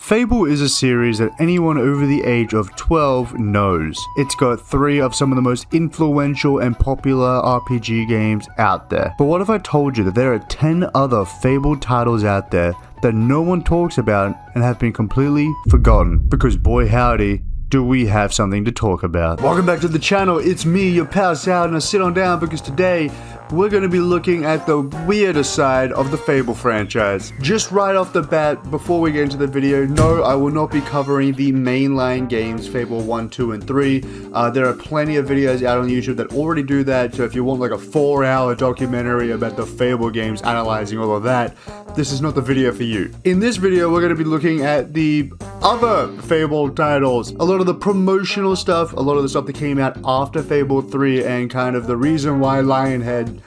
Fable is a series that anyone over the age of 12 knows. It's got 3 of some of the most influential and popular RPG games out there. But what if I told you that there are 10 other Fable titles out there that no one talks about and have been completely forgotten? Because boy howdy, do we have something to talk about. Welcome back to the channel, it's me, your pal Sal, and I sit on down because today we're going to be looking at the weirder side of the Fable franchise. Just right off the bat, before we get into the video, no, I will not be covering the mainline games, Fable 1, 2, and 3. There are plenty of videos out on YouTube that already do that, so if you want like a 4-hour documentary about the Fable games, analyzing all of that, this is not the video for you. In this video, we're going to be looking at the other Fable titles, a lot of the promotional stuff, a lot of the stuff that came out after Fable 3, and kind of the reason why Lionhead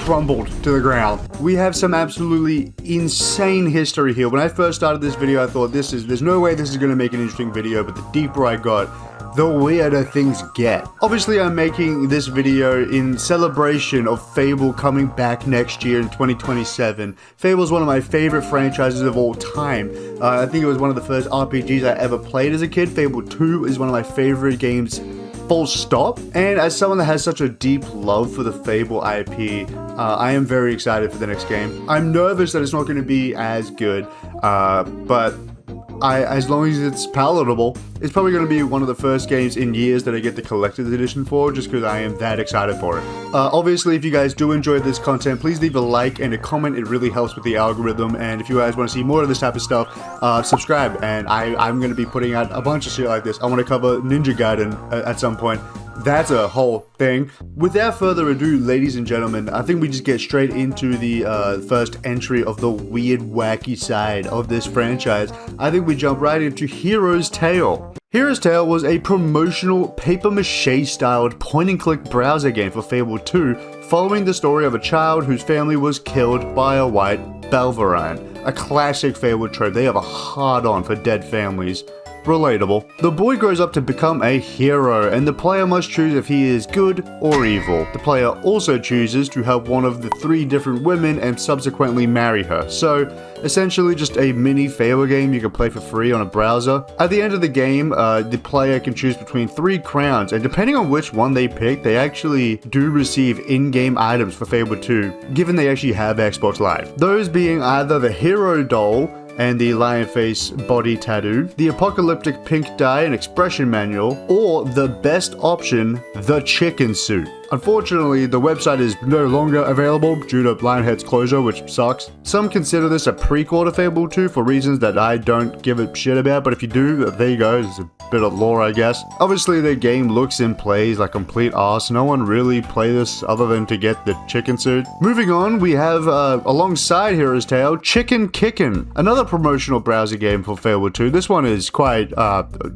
crumbled to the ground. We have some absolutely insane history here. When I first started this video, I thought there's no way this is going to make an interesting video, but the deeper I got, the weirder things get. Obviously, I'm making this video in celebration of Fable coming back next year in 2027. Fable is one of my favorite franchises of all time. I think it was one of the first RPGs I ever played as a kid. Fable 2 is one of my favorite games, full stop. And as someone that has such a deep love for the Fable IP, I am very excited for the next game. I'm nervous that it's not going to be as good, but as long as it's palatable, it's probably going to be one of the first games in years that I get the collector's edition for, just because I am that excited for it. Obviously, if you guys do enjoy this content, please leave a like and a comment. It really helps with the algorithm. And if you guys want to see more of this type of stuff, subscribe. And I'm going to be putting out a bunch of shit like this. I want to cover Ninja Gaiden at some point. That's a whole thing. Without further ado, ladies and gentlemen, I think we just get straight into the first entry of the weird, wacky side of this franchise. I think we jump right into Hero's Tale. Hero's Tale was a promotional paper-mache styled point-and-click browser game for Fable 2, following the story of a child whose family was killed by a white Belverine. A classic Fable trope. They have a hard-on for dead families. Relatable. The boy grows up to become a hero, and the player must choose if he is good or evil. The player also chooses to help one of the 3 different women and subsequently marry her. So, essentially just a mini Fable game you can play for free on a browser. At the end of the game, the player can choose between 3 crowns, and depending on which one they pick, they actually do receive in-game items for Fable 2, given they actually have Xbox Live. Those being either the hero doll and the lion face body tattoo, the apocalyptic pink dye and expression manual, or the best option, the chicken suit. Unfortunately, the website is no longer available due to Lionhead's closure, which sucks. Some consider this a prequel to Fable 2 for reasons that I don't give a shit about, but if you do, there you go, it's a bit of lore, I guess. Obviously, the game looks and plays like complete arse. No one really play this other than to get the chicken suit. Moving on, we have, alongside Hero's Tale, Kicken, another promotional browser game for Fable 2. This one is quite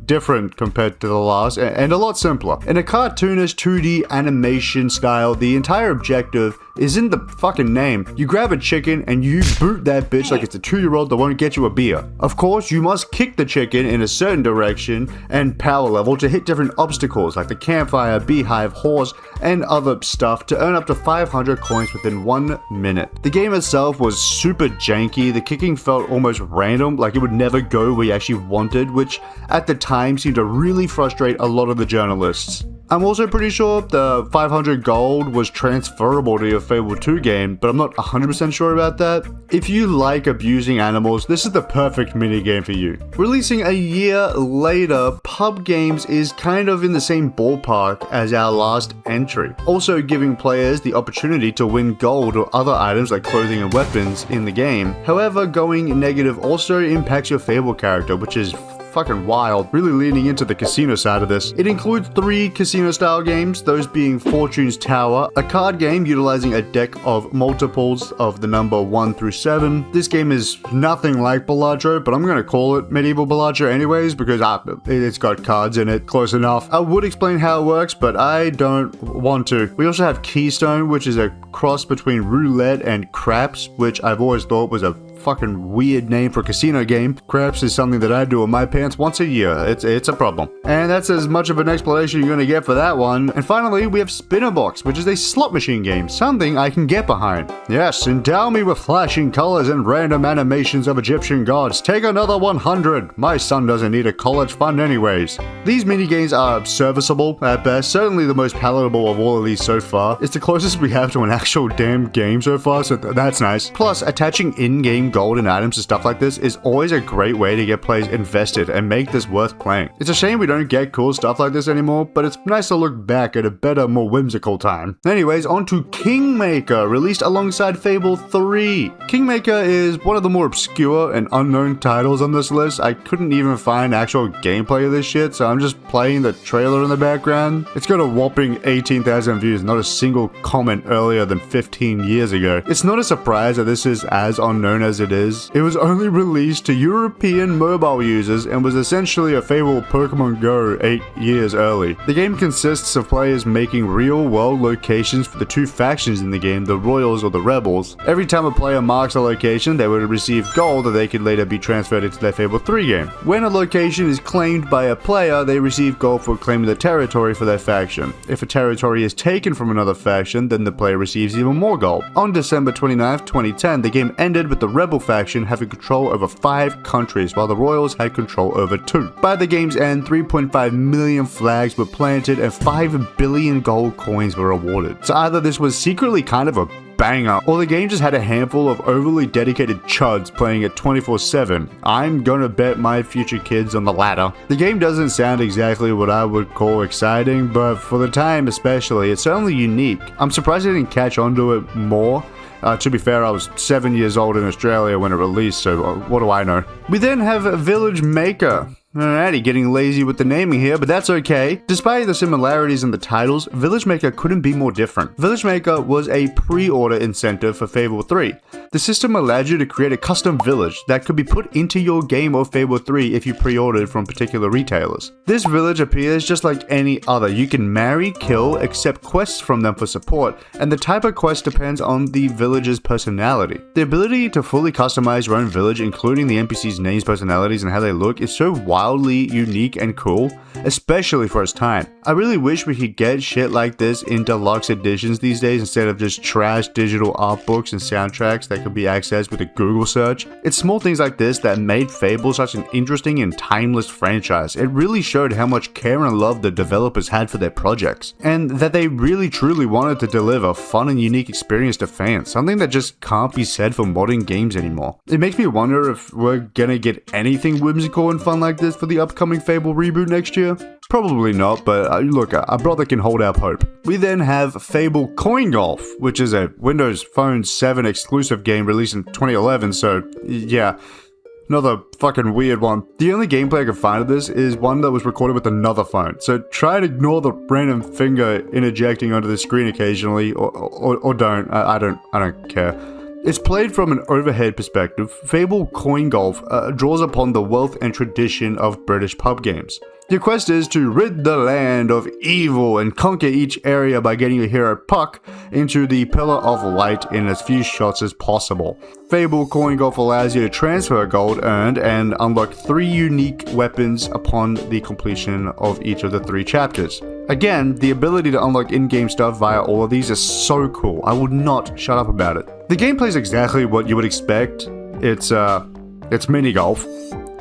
different compared to the last, and a lot simpler. In a cartoonish 2D animation style, the entire objective is in the fucking name. You grab a chicken and you boot that bitch like it's a 2-year-old that won't get you a beer. Of course, you must kick the chicken in a certain direction and power level to hit different obstacles like the campfire, beehive, horse, and other stuff to earn up to 500 coins within 1 minute. The game itself was super janky. The kicking felt almost random, like it would never go where you actually wanted, which at the time seemed to really frustrate a lot of the journalists. I'm also pretty sure the 500 gold was transferable to your Fable 2 game, but I'm not 100% sure about that. If you like abusing animals, this is the perfect minigame for you. Releasing a year later, Pub Games is kind of in the same ballpark as our last entry, also giving players the opportunity to win gold or other items like clothing and weapons in the game. However, going negative also impacts your Fable character, which is fucking wild, really leaning into the casino side of this. It includes 3 casino style games, those being Fortune's Tower, a card game utilizing a deck of multiples of the number 1 through 7. This game is nothing like Bellagio, but I'm gonna call it Medieval Bellagio anyways because it's got cards in it, close enough. I would explain how it works, but I don't want to. We also have Keystone, which is a cross between roulette and craps, which I've always thought was a fucking weird name for a casino game. Craps is something that I do in my pants once a year. It's a problem. And that's as much of an explanation you're gonna get for that one. And finally, we have Spinnerbox, which is a slot machine game, something I can get behind. Yes, endow me with flashing colors and random animations of Egyptian gods. Take another 100. My son doesn't need a college fund anyways. These minigames are serviceable at best, certainly the most palatable of all of these so far. It's the closest we have to an actual damn game so far, so that's nice. Plus, attaching in-game gold and items to stuff like this is always a great way to get players invested and make this worth playing. It's a shame we don't get cool stuff like this anymore, but it's nice to look back at a better, more whimsical time. Anyways, on to Kingmaker, released alongside Fable 3. Kingmaker is one of the more obscure and unknown titles on this list. I couldn't even find actual gameplay of this shit, so I'm just playing the trailer in the background. It's got a whopping 18,000 views, not a single comment earlier than 15 years ago. It's not a surprise that this is as unknown as it is. It was only released to European mobile users and was essentially a Fable Pokemon Go 8 years early. The game consists of players making real-world locations for the two factions in the game, the Royals or the Rebels. Every time a player marks a location, they would receive gold that they could later be transferred into their Fable 3 game. When a location is claimed by a player, they receive gold for claiming the territory for their faction. If a territory is taken from another faction, then the player receives even more gold. On December 29th, 2010, the game ended with the Rebel faction having control over 5 countries, while the Royals had control over 2. By the game's end, 3.5 million flags were planted and 5 billion gold coins were awarded. So either this was secretly kind of a banger, or the game just had a handful of overly dedicated chuds playing it 24/7. I'm gonna bet my future kids on the latter. The game doesn't sound exactly what I would call exciting, but for the time especially, it's certainly unique. I'm surprised I didn't catch onto it more. To be fair, I was 7 years old in Australia when it released, so what do I know? We then have Village Maker. Alrighty, getting lazy with the naming here, but that's okay. Despite the similarities in the titles, Village Maker couldn't be more different. Village Maker was a pre-order incentive for Fable 3. The system allowed you to create a custom village that could be put into your game or Fable 3 if you pre-ordered from particular retailers. This village appears just like any other. You can marry, kill, accept quests from them for support, and the type of quest depends on the village's personality. The ability to fully customize your own village, including the NPC's names, personalities, and how they look, is so wildly unique and cool, especially for its time. I really wish we could get shit like this in deluxe editions these days instead of just trash digital art books and soundtracks that could be accessed with a Google search. It's small things like this that made Fable such an interesting and timeless franchise. It really showed how much care and love the developers had for their projects, and that they really truly wanted to deliver a fun and unique experience to fans, something that just can't be said for modern games anymore. It makes me wonder if we're gonna get anything whimsical and fun like this for the upcoming Fable reboot next year. Probably not, but look, a brother can hold out hope. We then have Fable Coin Golf, which is a Windows Phone 7 exclusive game released in 2011, so yeah, another fucking weird one. The only gameplay I can find of this is one that was recorded with another phone, so try and ignore the random finger interjecting onto the screen occasionally, or don't. I don't care. It's played from an overhead perspective. Fable Coin Golf draws upon the wealth and tradition of British pub games. Your quest is to rid the land of evil and conquer each area by getting your hero Puck into the Pillar of Light in as few shots as possible. Fable Coin Golf allows you to transfer gold earned and unlock 3 unique weapons upon the completion of each of the 3 chapters. Again, the ability to unlock in-game stuff via all of these is so cool. I would not shut up about it. The gameplay is exactly what you would expect. It's mini golf.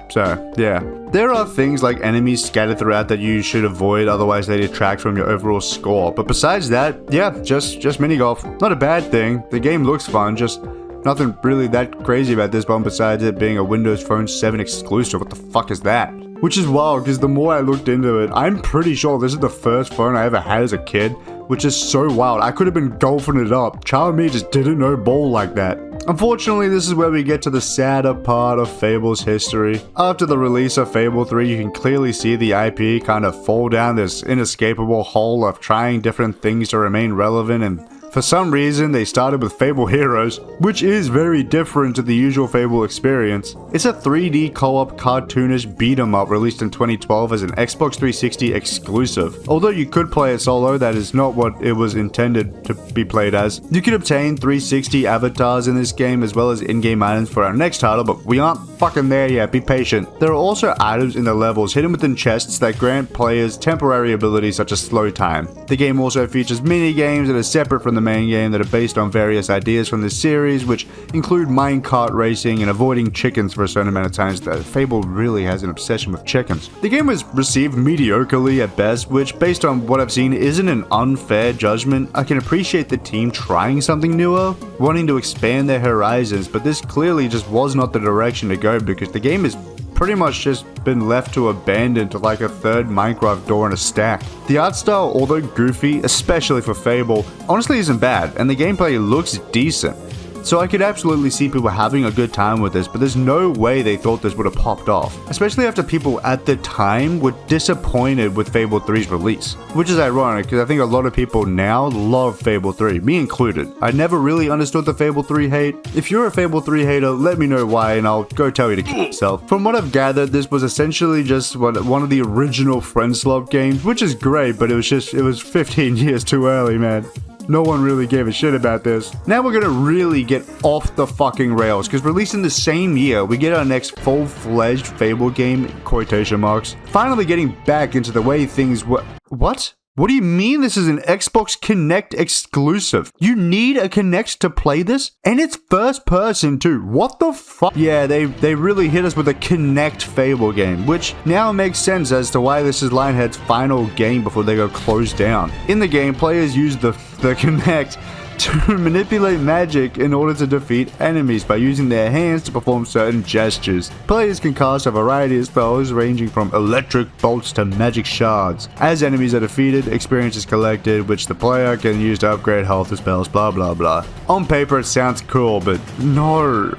So, yeah. There are things like enemies scattered throughout that you should avoid, otherwise they detract from your overall score. But besides that, yeah, just mini golf. Not a bad thing. The game looks fun, just nothing really that crazy about this one besides it being a Windows Phone 7 exclusive. What the fuck is that? Which is wild, because the more I looked into it, I'm pretty sure this is the first phone I ever had as a kid, which is so wild. I could have been golfing it up. Child me just didn't know ball like that. Unfortunately, this is where we get to the sadder part of Fable's history. After the release of Fable 3, you can clearly see the IP kind of fall down this inescapable hole of trying different things to remain relevant and For some reason, they started with Fable Heroes, which is very different to the usual Fable experience. It's a 3D co-op cartoonish beat-em-up released in 2012 as an Xbox 360 exclusive. Although you could play it solo, that is not what it was intended to be played as. You can obtain 360 avatars in this game as well as in-game items for our next title, but we aren't fucking there yet, be patient. There are also items in the levels hidden within chests that grant players temporary abilities such as slow time. The game also features mini-games that are separate from the main game that are based on various ideas from the series, which include minecart racing and avoiding chickens for a certain amount of times. Fable really has an obsession with chickens. The game was received mediocrely at best, which based on what I've seen isn't an unfair judgment. I can appreciate the team trying something newer, wanting to expand their horizons, but this clearly just was not the direction to go because the game is pretty much just been left to abandon to like a third Minecraft door in a stack. The art style, although goofy, especially for Fable, honestly isn't bad, and the gameplay looks decent. So I could absolutely see people having a good time with this, but there's no way they thought this would have popped off. Especially after people at the time were disappointed with Fable 3's release. Which is ironic, because I think a lot of people now love Fable 3, me included. I never really understood the Fable 3 hate. If you're a Fable 3 hater, let me know why and I'll go tell you to kill yourself. From what I've gathered, this was essentially just one of the original friend swap games, which is great, but it was 15 years too early, man. No one really gave a shit about this. Now we're gonna really get off the fucking rails, because released in the same year, we get our next full-fledged Fable game, quotation marks. Finally getting back into the way things were. What? What do you mean this is an Xbox Kinect exclusive? You need a Kinect to play this? And it's first person too. What the fuck? Yeah, they really hit us with a Kinect Fable game, which now makes sense as to why this is Lionhead's final game before they go closed down. In the game, players use the Kinect to manipulate magic in order to defeat enemies by using their hands to perform certain gestures. Players can cast a variety of spells ranging from electric bolts to magic shards. As enemies are defeated, experience is collected, which the player can use to upgrade health to spells, blah blah blah. On paper it sounds cool, but no.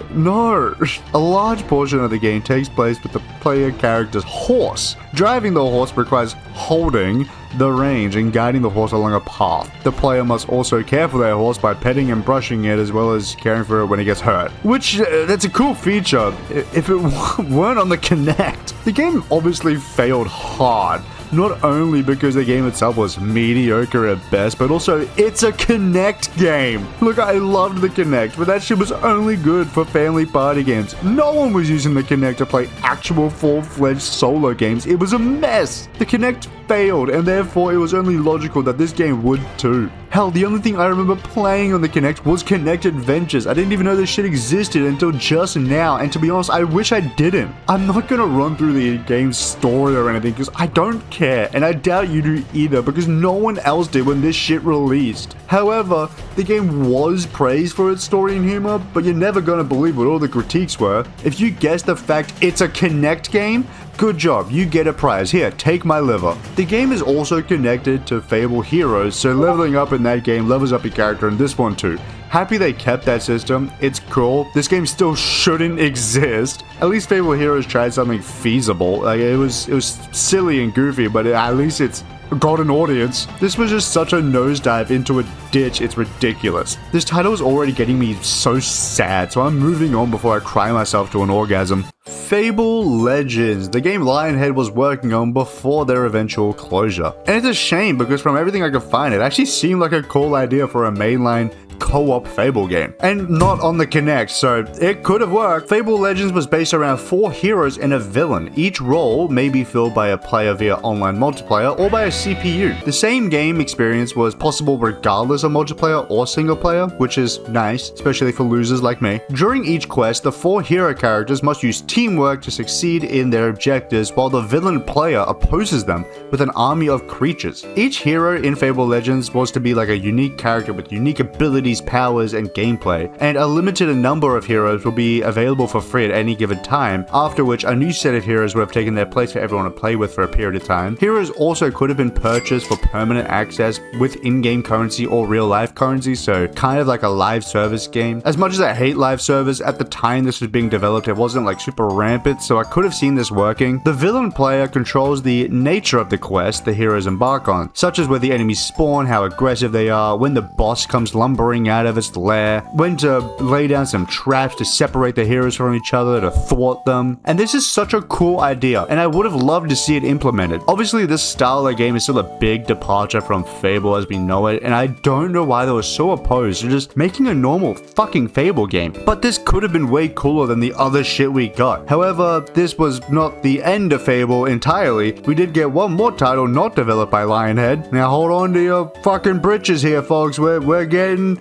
A large portion of the game takes place with the player character's horse. Driving the horse requires holding the reins and guiding the horse along a path. The player must also care for their horse by petting and brushing it as well as caring for it when it gets hurt. Which, that's a cool feature if it weren't on the Kinect. The game obviously failed hard. Not only because the game itself was mediocre at best, but also it's a Kinect game. Look, I loved the Kinect, but that shit was only good for family party games. No one was using the Kinect to play actual full-fledged solo games. It was a mess. The Kinect failed, and therefore it was only logical that this game would too. Hell, the only thing I remember playing on the Kinect was Kinect Adventures. I didn't even know this shit existed until just now, and to be honest, I wish I didn't. I'm not gonna run through the game's story or anything, because I don't care, and I doubt you do either, because no one else did when this shit released. However, the game was praised for its story and humor, but you're never gonna believe what all the critiques were. If you guess the fact it's a Kinect game, good job, you get a prize. Here, take my liver. The game is also connected to Fable Heroes, so leveling up in that game levels up your character in this one too. Happy they kept that system, it's cool. This game still shouldn't exist. At least Fable Heroes tried something feasible. Like, it was silly and goofy, but at least it's got an audience. This was just such a nosedive into a ditch, it's ridiculous. This title is already getting me so sad, so I'm moving on before I cry myself to an orgasm. Fable Legends, the game Lionhead was working on before their eventual closure. And it's a shame because from everything I could find, it actually seemed like a cool idea for a mainline co-op Fable game, and not on the Kinect, so it could have worked. Fable Legends was based around 4 heroes and a villain. Each role may be filled by a player via online multiplayer or by a CPU. The same game experience was possible regardless of multiplayer or single player, which is nice, especially for losers like me. During each quest, the 4 hero characters must use teamwork to succeed in their objectives, while the villain player opposes them with an army of creatures. Each hero in Fable Legends was to be like a unique character with unique abilities abilities, powers, and gameplay. And a limited number of heroes will be available for free at any given time, after which a new set of heroes would have taken their place for everyone to play with for a period of time. Heroes also could have been purchased for permanent access with in-game currency or real-life currency, so kind of like a live service game. As much as I hate live service, at the time this was being developed, it wasn't like super rampant, so I could have seen this working. The villain player controls the nature of the quest the heroes embark on, such as where the enemies spawn, how aggressive they are, when the boss comes lumbering out of its lair, when to lay down some traps to separate the heroes from each other to thwart them. And this is such a cool idea, and I would have loved to see it implemented. Obviously, this style of game is still a big departure from Fable as we know it, and I don't know why they were so opposed to just making a normal fucking Fable game. But this could have been way cooler than the other shit we got. However, this was not the end of Fable entirely. We did get one more title not developed by Lionhead. Now hold on to your fucking britches here, folks. We're getting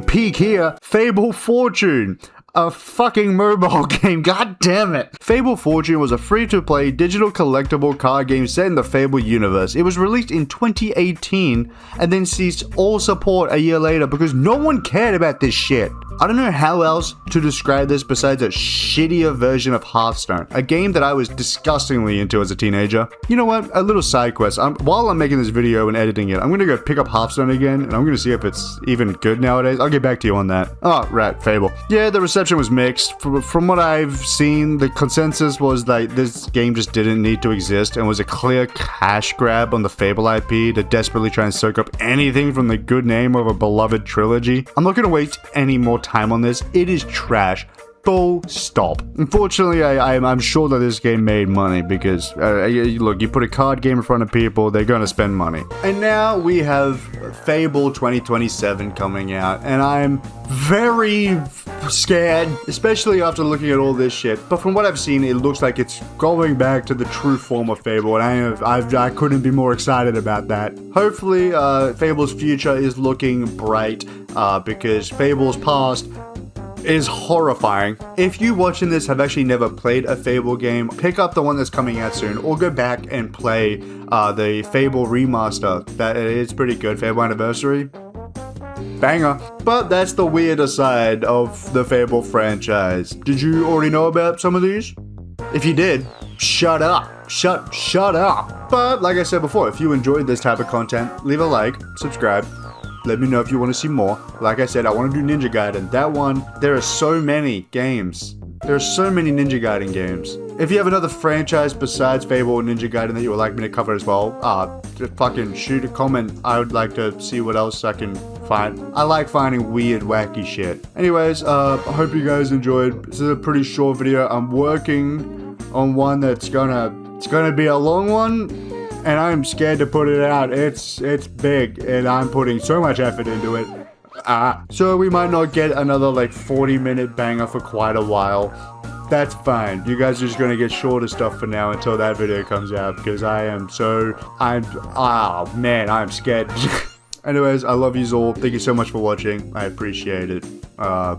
peak here. Fable Fortune. A fucking mobile game, god damn it! Fable Fortune was a free-to-play digital collectible card game set in the Fable universe. It was released in 2018 and then ceased all support a year later because no one cared about this shit. I don't know how else to describe this besides a shittier version of Hearthstone, a game that I was disgustingly into as a teenager. You know what? A little side quest. While I'm making this video and editing it, I'm gonna go pick up Hearthstone again, and I'm gonna see if it's even good nowadays. I'll get back to you on that. Oh, right, Fable. Yeah, the reception was mixed. From what I've seen, the consensus was that this game just didn't need to exist and was a clear cash grab on the Fable IP to desperately try and soak up anything from the good name of a beloved trilogy. I'm not gonna waste any more time on this. It is trash. Full stop. Unfortunately, I'm sure that this game made money because, look, you put a card game in front of people, they're gonna spend money. And now we have Fable 2027 coming out, and I'm very scared, especially after looking at all this shit. But from what I've seen, it looks like it's going back to the true form of Fable, and I couldn't be more excited about that. Hopefully, Fable's future is looking bright, because Fable's past is horrifying. If you watching this have actually never played a Fable game, pick up the one that's coming out soon, or go back and play the Fable remaster. That it's pretty good. Fable Anniversary, banger. But that's the weirder side of the Fable franchise. Did you already know about some of these? If you did, shut up. Shut up. But like I said before, if you enjoyed this type of content, leave a like, subscribe. Let me know if you want to see more. Like I said, I want to do Ninja Gaiden. That one, there are so many games. There are so many Ninja Gaiden games. If you have another franchise besides Fable and Ninja Gaiden that you would like me to cover as well, just fucking shoot a comment. I would like to see what else I can find. I like finding weird, wacky shit. Anyways, I hope you guys enjoyed. This is a pretty short video. I'm working on one that's it's gonna be a long one. And I'm scared to put it out. It's big, and I'm putting so much effort into it. So we might not get another like 40-minute banger for quite a while. That's fine. You guys are just gonna get shorter stuff for now until that video comes out because I'm scared. Anyways, I love yous all. Thank you so much for watching. I appreciate it. Bye.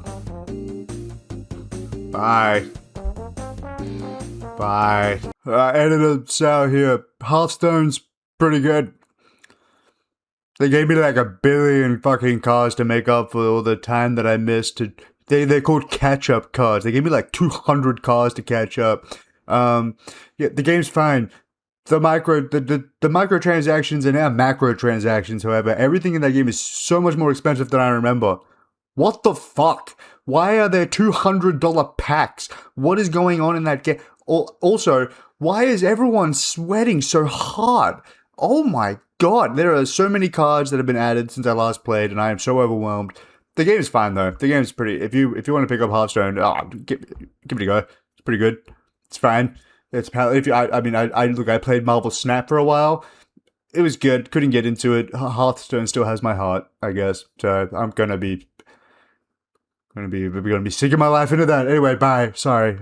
Bye. Editor Sal here. Hearthstone's pretty good. They gave me like 1 billion fucking cards to make up for all the time that I missed. They're called catch-up cards. They gave me like 200 cards to catch up. Yeah, the game's fine. The microtransactions and now macrotransactions, however, everything in that game is so much more expensive than I remember. What the fuck? Why are there $200 packs? What is going on in that game? Also, why is everyone sweating so hard? Oh my god, there are so many cards that have been added since I last played, and I am so overwhelmed. The game is fine though. The game is pretty. If you want to pick up Hearthstone, give it a go. It's pretty good. It's fine. It's I played Marvel Snap for a while. It was good. Couldn't get into it. Hearthstone still has my heart, I guess. So I'm gonna be sinking my life into that. Anyway, bye. Sorry.